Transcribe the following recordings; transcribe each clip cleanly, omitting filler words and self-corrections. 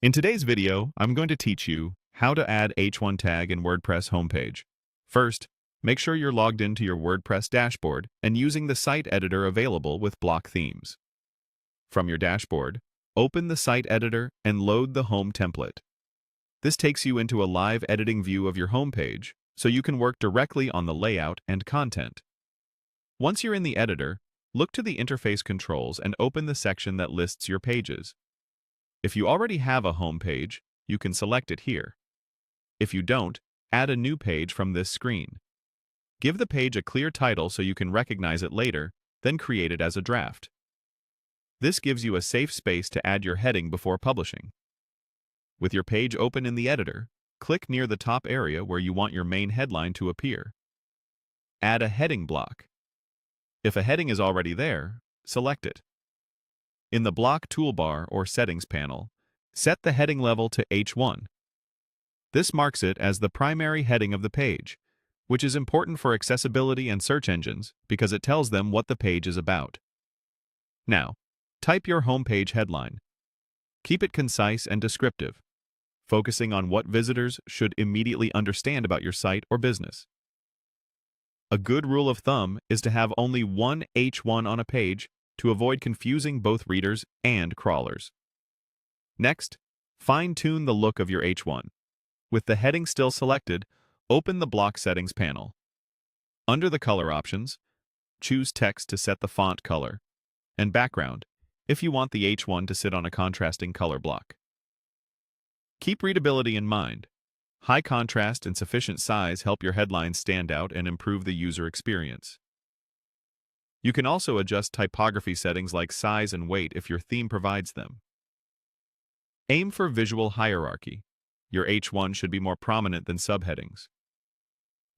In today's video, I'm going to teach you how to add H1 tag in WordPress homepage. First, make sure you're logged into your WordPress dashboard and using the site editor available with block themes. From your dashboard, open the site editor and load the home template. This takes you into a live editing view of your homepage, so you can work directly on the layout and content. Once you're in the editor, look to the interface controls and open the section that lists your pages. If you already have a home page, you can select it here. If you don't, add a new page from this screen. Give the page a clear title so you can recognize it later, then create it as a draft. This gives you a safe space to add your heading before publishing. With your page open in the editor, click near the top area where you want your main headline to appear. Add a heading block. If a heading is already there, select it. In the block toolbar or settings panel, set the heading level to H1. This marks it as the primary heading of the page, which is important for accessibility and search engines because it tells them what the page is about. Now, type your homepage headline. Keep it concise and descriptive, focusing on what visitors should immediately understand about your site or business. A good rule of thumb is to have only one H1 on a page to avoid confusing both readers and crawlers. Next, fine-tune the look of your H1. With the heading still selected, open the block settings panel. Under the color options, choose text to set the font color, and background if you want the H1 to sit on a contrasting color block. Keep readability in mind. High contrast and sufficient size help your headlines stand out and improve the user experience. You can also adjust typography settings like size and weight if your theme provides them. Aim for visual hierarchy. Your H1 should be more prominent than subheadings.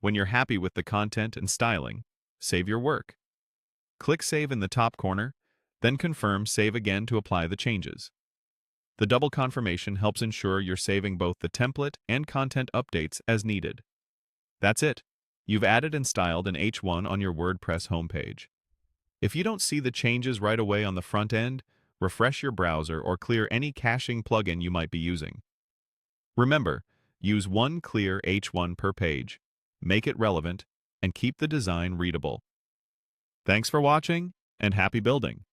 When you're happy with the content and styling, save your work. Click Save in the top corner, then confirm Save again to apply the changes. The double confirmation helps ensure you're saving both the template and content updates as needed. That's it. You've added and styled an H1 on your WordPress homepage. If you don't see the changes right away on the front end, refresh your browser or clear any caching plugin you might be using. Remember, use one clear H1 per page, make it relevant, and keep the design readable. Thanks for watching, and happy building!